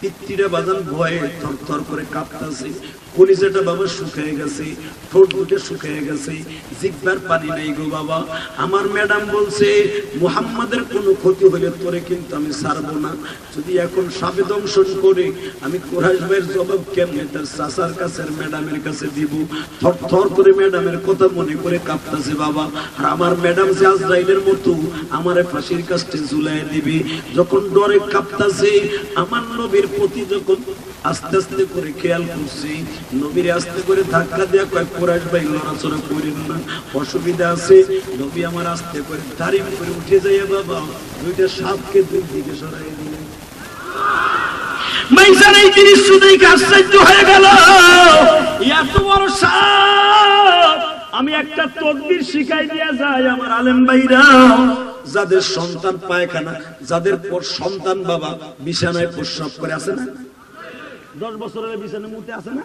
পিত্তিটা বাজান ভয়ে থরথর করে কাঁপতাছে, কলিজাটা বাবা শুকিয়ে গেছে, ঠোঁট দুটো শুকিয়ে গেছে, জিহ্বার পানি নাই গো বাবা। আমার ম্যাডাম বলছে মুহাম্মাদের কোনো ক্ষতি হলে তোরে কিন্তু আমি ছাড়বো না, যদি এখন সাপে দংশন করে আমি কুরাইশ ভাইয়ের জবাব কেমনে তার চাচার কাছে ম্যাডামের কাছে দিব। থরথর করে ম্যাডামের কথা মনে করে কাঁপতাছে বাবা। আর আমার ম্যাডাম যে আজরাইলের মতো আমারে ফাঁসির কাছে ঝুলাই দিবে, যখন ডরে কাঁপতাছে আমার নবীর প্রতি যখন আস্তে আস্তে করে খেয়াল করছি, নবীর আস্তে করে ধাক্কা দেয়া কয় কুরাইশ ভাই লড়াচড়া করেন না, অসুবিধা আছে। নবী আমার আস্তে করে তারিফ করে উঠে যাইয়া বাবা দুইটা সাপকে দুই দিকে সরাই দিলেন। মাইসার এই দৃশ্য দেখে আশ্চর্য হয়ে গেল, এত বড় সাপ। আমি একটা তদবির শিখাই দিয়া যাই আমার আলেম ভাইরা, যাদের সন্তান পায়খানা, যাদের পর সন্তান বাবা বিছানায় প্রস্রাব করে, আছে না? 10 বছরের বিছানায় মুতে আছে না?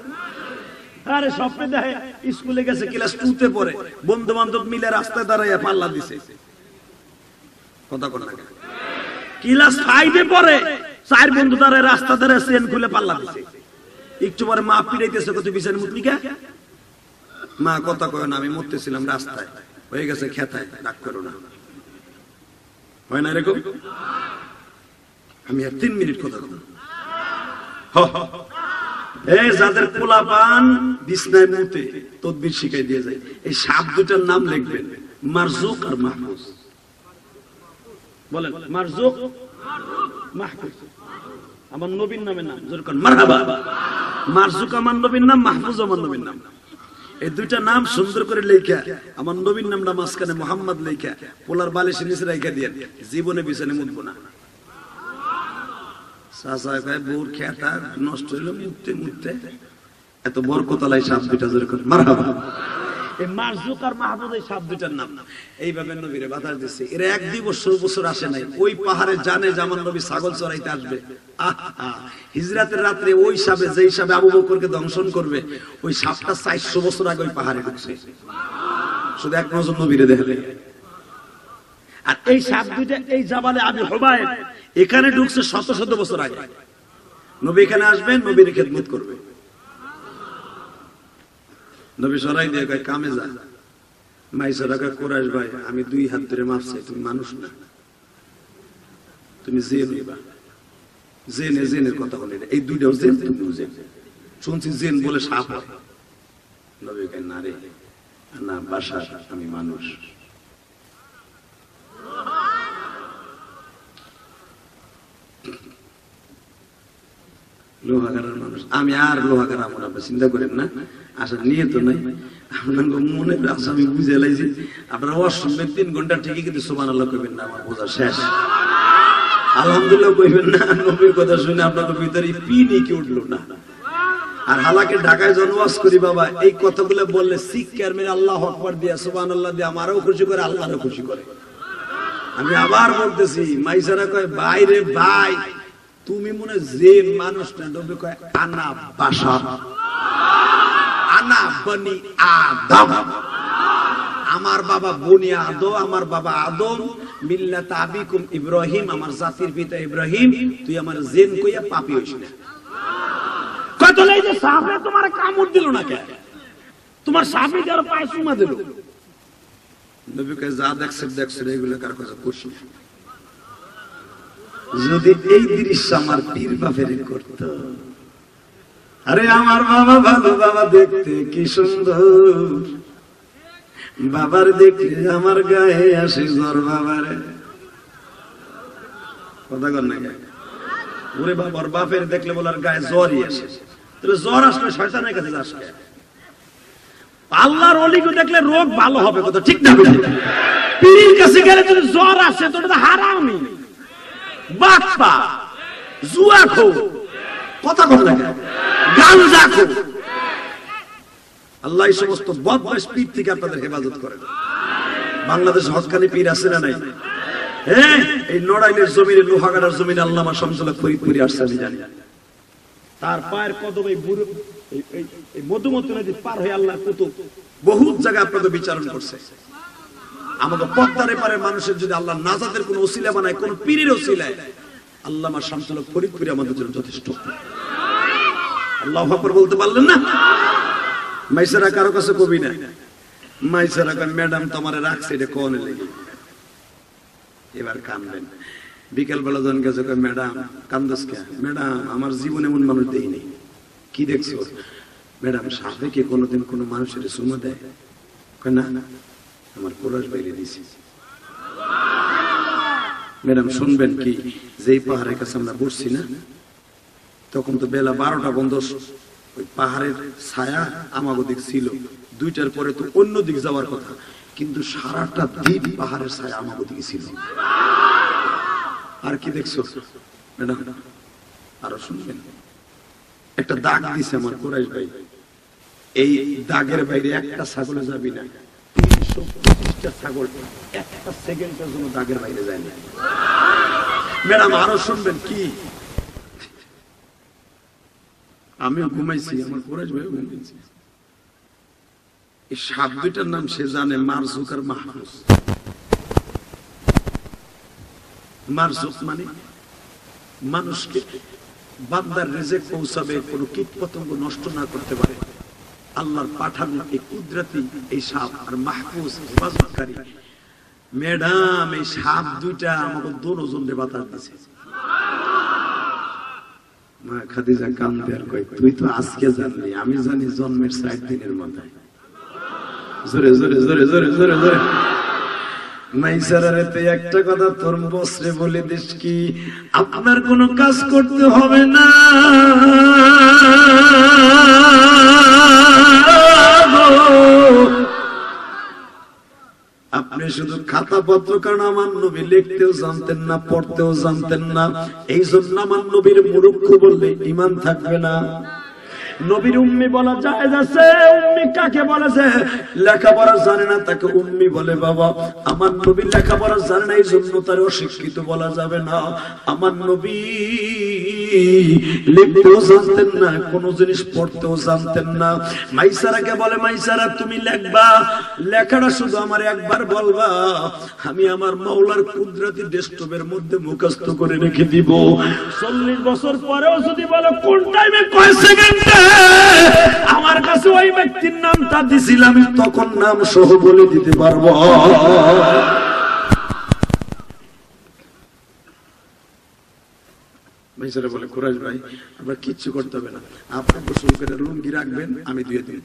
আরে স্বপ্নে দেখে স্কুলে গেছে, ক্লাস 2 তে পড়ে, বন্ধু বান্ধব মিলে রাস্তায় দাঁড়াইয়া পাল্লা দিছে। কথা কোন না, ক্লাস 5 এ পড়ে, 4 বন্ধু দাঁড়ায় রাস্তা দাঁড়ায় চেন খুলে পাল্লা দিছে। একটু পরে মা পিড়াইতেছে, কত বিছানায় মুতলি কে? মা কথা কয় না, আমি মুততেছিলাম রাস্তায়, হয়ে গেছে খেতায়, রাগ করো না। হয় না এরকম? আমি আর 3 মিনিট কথা বলবো। এই যাদের পোলাপান বিছনায় মুতে তদবির শিখাই দিয়ে যায়, এই সাপ দুটার নাম লিখবেন, মারজুক আর মাহফুজ। বলেন মারজুক, মাহফুজ আমার নবীর নামের নাম, যেরকম মারহাবা। মারজুক আমার নবীর নাম, মাহফুজ আমার নবীর নাম। এই দুইটা নাম সুন্দর করে লেখা, আমার নবীর নামটা মাঝখানে মোহাম্মদ লেখা পোলার বালিশের নিচে রেখে দিয়ে, জীবনে বিছানে মুতবো না। বউর খেতা নষ্ট হইল মুততে মুততে, এত বরকতলাই সাপ দুইটা যেরকম মারহাবা। এই মারজুক আর মাহফুজ এই সাপ দুইটার নাম। এইভাবে নবীরে বাতাস দিচ্ছে। এরা 1-2 বছর আসে নাই, ওই পাহাড়ে জানে যে আমার নবী ছাগল চড়াইতে আসবে। হিজরাতের রাত্রে ওই সাপে, যেই সাপে আবু বকরকে দংশন করবে, ওই সাপটা 400 বছর আগে ওই পাহাড়ে ঢুকছে, শুধু এক নজর নবীরে দেখলে। আর এই সাপ দুইটা এই জাবালে আবি হুবাইব এখানে ঢুকছে 100 বছর আগে। নবী এখানে আসবেন, নবীর খেদমত করবে। নবী সরাই দিয়ে কয় কামে যা। মাইসারা কয় কুরাইশ ভাই আমি 2 হাত ধরে মাফ চাই, তুমি মানুষ না, তুমি জেন হইবা। জেনের কথা বলি না, এই দুইটাও জেন, তুমিও জেন। শুনছি জেন বলে সাপ হয়। নবী কয় না রে, না বাসার, আমি মানুষ। লোহাগাড়ার মানুষ আমি, আর লোহাগাড়া আমার আপনার চিন্তা করেন না, আশা নিয়ে তো নাই আপনার মনে আছে, আমি বুঝে লাইছি। আপনারা অসম্ভব 3 ঘন্টা ঠিকই, কিন্তু সুবহানাল্লাহ কইবেন না, আমার বোঝা শেষ। আলহামদুলিল্লাহ কইবেন না, নবীর কথা শুনে আপনাদের ভিতরে পিনি কি উঠলো না। আর হালাকে ঢাকায় জনওয়াজ করি বাবা, এই কথাগুলো বললে শিক্ষার মেরে আল্লাহু আকবার দিয়া সুবহানাল্লাহ দিয়া আমারও খুশি করে, আল্লাহরও খুশি করে। আমি আবার বলতেছি, মাইসারা কয় ভাই রে ভাই, তুমি মনে জেন মানুষ না। নবী কয় আনা বাশার, আনা বনি আদম, আমার বাবা বনি আদম, আমার বাবা আদম, মিল্লাত আবিকুম ইব্রাহিম, আমার জাতির পিতা ইব্রাহিম। তুই আমার জেন কইয়া পাপী হইস না। কত লাই যে সাপে তোমার কামড় দিল না কেন? তোমার সাপে যার পায়ে চুমা দিল। নবী কয় যা দেখছ এগুলো কার কথা করছিস। যদি এই দৃশ্য আমার পীর বাপের করত, আরে আমার বাবা ভালো, বাবা দেখতে কি সুন্দর, বাবার দেখলে আমার গায়ে আসে জ্বর। বাবারে কথা কর না ওরে বাবার বাপের দেখলে বলার গায়ে জ্বরই আসে। তাহলে জ্বর আসলে শয়তানের কাছে যাস কে? আল্লাহর ওলিকে দেখলে রোগ ভালো হবে, কথা ঠিক না? পীরের কাছে গেলে যদি জ্বর আসে তো এটা হারামি, বাটপা, জুয়াখো, কথা কর না গাঞ্জাখো। আল্লাহ এই সমস্ত বদমাশ পীর থেকে আপনাদের হেফাজত করেন। বাংলাদেশ হক্কানি পীর আছে না নাই? হ্যাঁ, এই নড়াইলের জমিনে, লোহাগাড়ার জমিনে আল্লামা শামসুল হক ফরিদপুরি আসছে আমি জানি। তার পায়ের কদম এই মধুমতি নদী পার হয়ে আল্লাহ কুতুব বহুত জায়গায় আপনাদের বিচারণ করছে। আমাদের পদ্মার এপারে মানুষের যদি আল্লাহ নাজাতের কোন ওসিলা বানায়, কোন পীরের ওসিলায়, আল্লামা শামসুল হক ফরিদপুরি আমাদের জন্য যথেষ্ট। আল্লাহু আকবার বলতে পারলেন না? মাইসারা কারো কাছে কবি না, মাইসারা কান ম্যাডাম তোমারে রাখছে এটা কোনে লেগে, এবার কানবেন। বিকেল বেলা জন গেছে, ম্যাডাম কান্দস কে? ম্যাডাম আমার জীবনে এমন মানুষ দেয়নি। কি দেখছো? ম্যাডাম সাথে কি কোনোদিন কোনো মানুষের সুমা দেয়? না, আমার কোরআশ বাইরে দিছি। ম্যাডাম শুনবেন কি, যেই পাহাড়ের কাছে আমরা বসছি না, তখন তো বেলা 12টা বন্ধ, ওই পাহাড়ের ছায়া আমাগো দিক ছিল, 2টার পরে তো অন্য দিক যাওয়ার কথা, কিন্তু সারাটা দিন পাহাড়ের ছায়া আমাগো দিকে ছিল। আর কি দেখছো ম্যাডাম? আরো শুনবেন, একটা দাগ দিছে আমার কোরাইশ ভাই, এই দাগের বাইরে একটা ছাগলে যাবি না, 325টা ছাগল একটা সেকেন্ডের জন্য দাগের বাইরে যায় না। ম্যাডাম আরো শুনবেন কি, আমিও ঘুমাইছি, আমার কোরাইশ ভাই ঘুমাইছি। এই সাপ দুইটার নাম সে জানে, মারজুক আর মাহফুজ। মারজুক মানে মানুষকে বান্দার রিজিক পৌঁছাবে, কোন কীট পতঙ্গ নষ্ট না করতে পারে, আল্লাহর পাঠানো এই কুদরতি এই সাপ। আর মাহফুজ হেফাজতকারী। ম্যাডাম এই সাপ দুইটা আমাকে দুজনকে বাতাস দিছে। মা খাদিজা কান্দে আর কয়, তুই তো আজকে জানলি, আমি জানি জন্মের 60 দিনের মাথায়। জোরে জোরে জোরে জোরে জোরে জোরে মাইসারারে তো একটা কথা তোর বসরে বলে দিস কি, আপনার কোনো কাজ করতে হবে না, আপনি শুধু খাতা পত্র, কারণ আমার নবী লিখতেও জানতেন না, পড়তেও জানতেন না, এই জন্য আমার নবীর মূর্খ বললে ঈমান থাকবে না। নবীর উম্মি বলা জায়েজ আছে। উম্মি কাকে বলেছে? লেখাপড়া জানে না তাকে উম্মি বলে। বাবা আমার নবী লেখাপড়া জানে না, এই জন্য তার অশিক্ষিত বলা যাবে না। আমার নবী লিখতেও জানতেন না, কোন জিনিস পড়তেও জানতেন না। মাইসারাকে বলে, মাইসারা তুমি লেখবা, লেখাটা শুধু আমার একবার বলবা, আমি আমার মাওলার কুদরতি ডেস্কটপের মধ্যে মুখস্থ করে রেখে দিব। 40 বছর পরেও যদি বলো কোন টাইমে কয় সেকেন্ডে আমার কাছে ওই ব্যক্তির নামটা দিছিলাম, তখন নাম সহ বলে দিতে পারবো। মেসেরা বলে, কোরাইশ ভাই আপনার কিচ্ছু করতে হবে না, আপনি গোসল করে লুঙ্গি রাখবেন, আমি ধুয়ে দিব।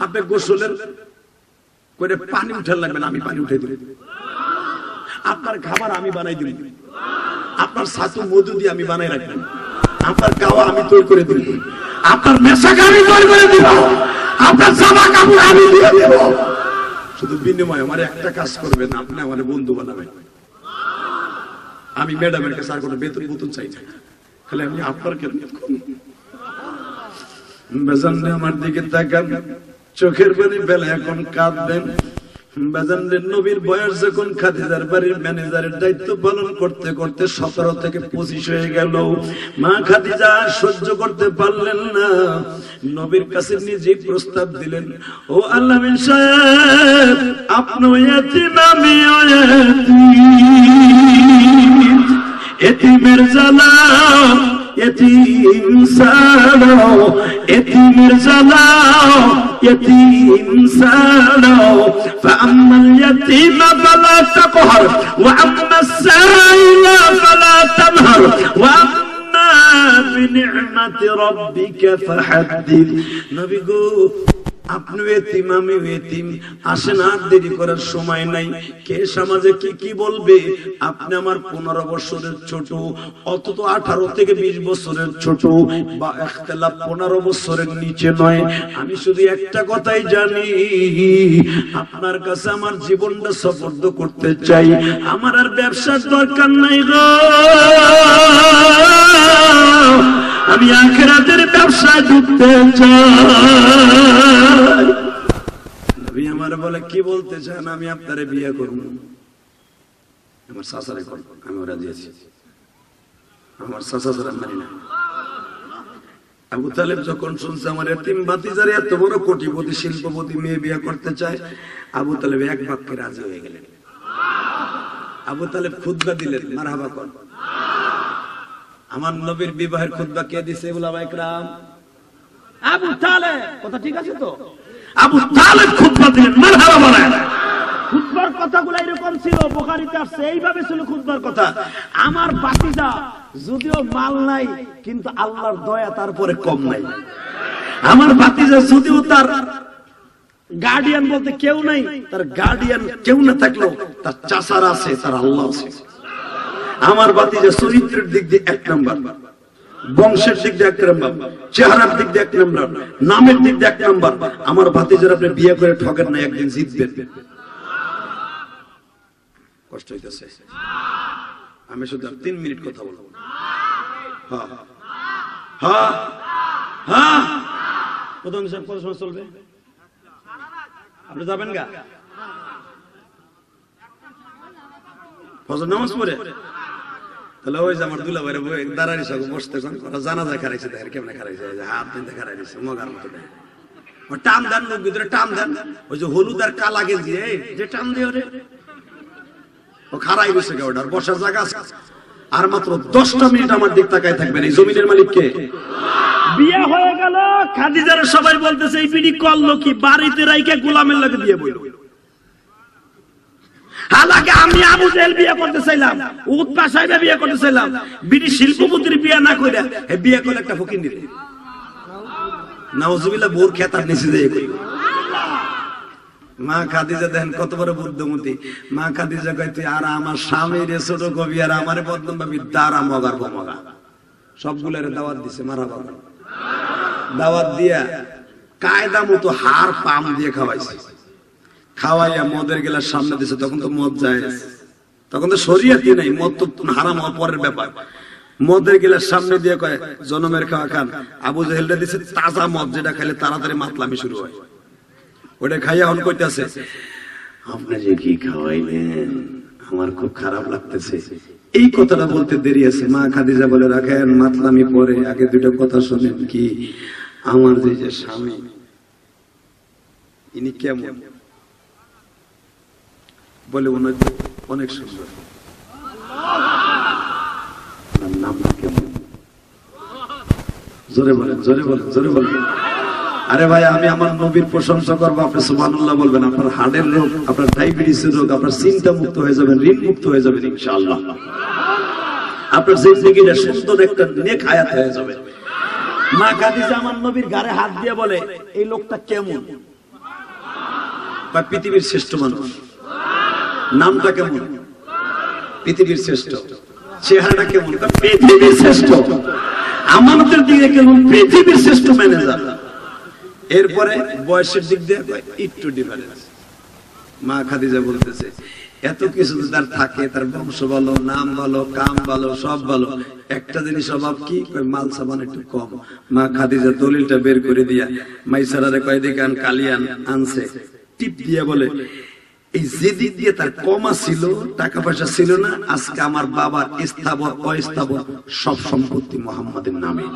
আপনি গোসলের করে পানি উঠার লাগবেন, আমি পানি উঠে দিব। আপনার খাবার আমি বানাই দিব, আপনার ছাতু মধু দিয়ে আমি বানাই রাখবেন, আপনার গাওয়া আমি তৈরি করে দিব, আপনার মেশাক আমি তৈরি করে দিব, আপনার জামা কাপড় আমি দিয়ে দেব। শুধু বিনিময় আমার একটা কাজ করবেন, আপনি আমার বন্ধু বানাবেন। আমি ম্যাডামের কাছে আর কোনো বেতন বুতন চাই না, খালি আমি আপনার খেদমত করব। বেজানরে আমার দিকে তাকান, চোখের পানি বেলা এখন কাঁদবেন। বেজানরে নবীর বয়স যখন খাদিজার বাড়ির ম্যানেজারের দায়িত্ব পালন করতে করতে 17 থেকে 25 হয়ে গেল, মা খাদিজা সহ্য করতে পারলেন না, নবীর কাছে নিজে প্রস্তাব দিলেন, ও আল্লামিন সাহেব আপনিও ইয়াতীম আমিও ইয়াতীম, এতিমের জ্বালা এতিম সালাও, এতিমের জ্বালা এতিম সালাও, فأما اليتيم فلا تقهر وأما السائل فلا تنهر وأما بنعمة ربك فحدث। নবী গো আপনি এতিম, আমি এতিম, আসেন আর দেরি করার সময় নাই। কে সমাজে কি কি বলবে? আপনি আমার 15 বছরের ছোট, অন্তত 18 থেকে 20 বছরের ছোট, বা ইখতিলাফ 15 বছরের নিচে নয়। আমি শুধু একটা কথাই জানি, আপনার কাছে আমার জীবনটা সুপর্দ করতে চাই। আমার আর ব্যবসার দরকার নাই গো, আমি আখিরাতের ব্যবসায় ঢুকতে চাই। নবী আমার বলে, কি বলতে চান? আমি আপনারে বিয়ে করব। আমার শাশুড়ি করব, আমি রাজি আছি। আমার শাশুড়ি মানি না। আবু তালেব যখন শুনছে আমার এতিম ভাতিজার এত বড় কোটিপতি শিল্পপতি মেয়ে বিয়ে করতে চায়, আবু তালেব এক বাক্যে রাজি হয়ে গেলেন। আবু তালেব খুতবা দিলেন, মারহাবা কর। আমার নবীর বিবাহের খুতবা কে দিছে? উলামায়ে কেরাম। আবু তালেব, কথা ঠিক আছে তো? আবু তালেব খুতবা দিলেন, মারহাবা বলেন। খুতবার কথাগুলো এরকম ছিল, বুখারীতে আসছে, এইভাবে ছিল খুতবার কথা। আমার ভাতিজা যদিও মাল নাই, কিন্তু আল্লাহর দয়া তারপরে কম নাই। আমার ভাতিজা যদিও তার গার্ডিয়ান বলতে কেউ নাই, তার গার্ডিয়ান কেউ না থাকলেও তার চাচার আছে, তার আল্লাহ আছে। আমার ভাতিজা চরিত্রের দিক দিয়ে 1 নাম্বার, বংশের দিক দিয়ে 1 নাম্বার, চেহারার দিক দিয়ে 1 নাম্বার, নামের দিক দিয়ে 1 নাম্বার। আমার ভাতিজার আপনি বিয়ে করে ঠকেন না, একদিন জিতবেন। কষ্ট হইতেছে, আমি শুধু 3 মিনিট কথা বলবো। হ্যাঁ হ্যাঁ হ্যাঁ, প্রধান সাহেব কত সময় চলবে? আপনি যাবেন গা ফজর নামাজ পড়ে? তাহলে ওই যে আমার দুলা ভাইরে দাঁড়াই সব বসতে জানাজা খারাইছে, দেখেন কেমন খারাইছে, হাত দিনতে খারাই দিচ্ছে মগার মতো। টান দেন, লোক ভিতরে টান দেন, ওই যে হলুদ আর কালা গেঞ্জি, যে টান দিয়ে ওরে ও খারাই বসে গে, ওটার বসার জায়গা আছে। আর মাত্র 10টা মিনিট আমার দিক তাকায় থাকবেন। এই জমিনের মালিক কে? বিয়ে হয়ে গেল, খাদিজার সবাই বলতেছে এই বিড়ি করলো কি? বাড়িতে রাইকে গোলামের লাগে বিয়ে বইল। হালাকে আমি আবু জেহেল বিয়ে করতে চাইলাম, উতবা সাহেব বিয়ে করতে চাইলাম, বিড়ি শিল্পপতির বিয়ে না কইরা এ বিয়ে করলে একটা ফকির দিবে। নাউজুবিল্লাহ, বোর খেতার নিচে দিয়ে কই। মা খাদিজা দেখেন কত বড় বুদ্ধমতী। মা খাদিজা কয়, তুই আর আমার স্বামীর ছোট কবি আর আমারে বদনাম ভাবি, দাঁড়া মগার মগা। সবগুলোর দাওয়াত দিছে, মারহাবা। দাওয়াত দিয়া কায়দা মতো হার পাম দিয়ে খাওয়াইছে। খাওয়াইয়া মদের গেলার সামনে দিছে। তখন তো মদ যায়, তখন তো শরিয়াতি নাই, মদ তো হারাম হওয়ার পরের ব্যাপার। মদের গেলার সামনে দিয়ে কয়, জনমের খাওয়া খান। আবু জেহেলটা দিছে তাজা মদ, যেটা খাইলে তাড়াতাড়ি মাতলামি শুরু হয়। ওটা খাইয়া হন কইতাছে, আপনি যে কি খাওয়াইলেন আমার খুব খারাপ লাগতেছে। এই কথাটা বলতে দেরি আছে। মা খাদিজা বলে, রাখেন মাতলামি পরে, আগে 2টা কথা শুনেন। কি? আমার যে স্বামী, ইনি কেমন? বলে, অনেক সুন্দর। নামটা কেমন? জোরে বলেন, জোরে বলেন, জোরে বলেন। আরে ভাই, আমি আমার নবীর প্রশংসা করবো, আপনি সুবহানাল্লাহ বলবেন। আপনার হার্টের রোগ, আপনার ডায়াবেটিসের রোগ, আপনার চিন্তা মুক্ত হয়ে যাবেন, ঋণ মুক্ত হয়ে যাবেন ইনশাআল্লাহ। আপনার জিন্দেগিটা সুন্দর একটা নেক হায়াত হয়ে যাবে। মা খাদিজা আমার নবীর ঘাড়ে হাত দিয়ে বলে, এই লোকটা কেমন? পৃথিবীর শ্রেষ্ঠ মানুষ। নামটা কেমন? পৃথিবীর শ্রেষ্ঠ। চেহারাটা কেমন? পৃথিবীর শ্রেষ্ঠ। আমানতের দিকে কেমন? পৃথিবীর শ্রেষ্ঠ ম্যানেজার। এরপরে বয়সের দিক দিয়ে একটু ডিফারেন্স। মা খাদিজা বলতেছে, এত কিছু তার থাকে, তার বংশ ভালো, নাম ভালো, কাম ভালো, সব ভালো, একটা জিনিস অভাব কি? মাল সাবান একটু কম। মা খাদিজা দলিলটা বের করে দিয়া মাইসারারে কয়দিকে আন কালিয়ান আনছে, টিপ দিয়া বলে, এই যে দিক দিয়ে তার কমা ছিল, টাকা পয়সা ছিল না, আজকে আমার বাবার স্থাবর অস্থাবর সব সম্পত্তি মুহাম্মাদের নামে।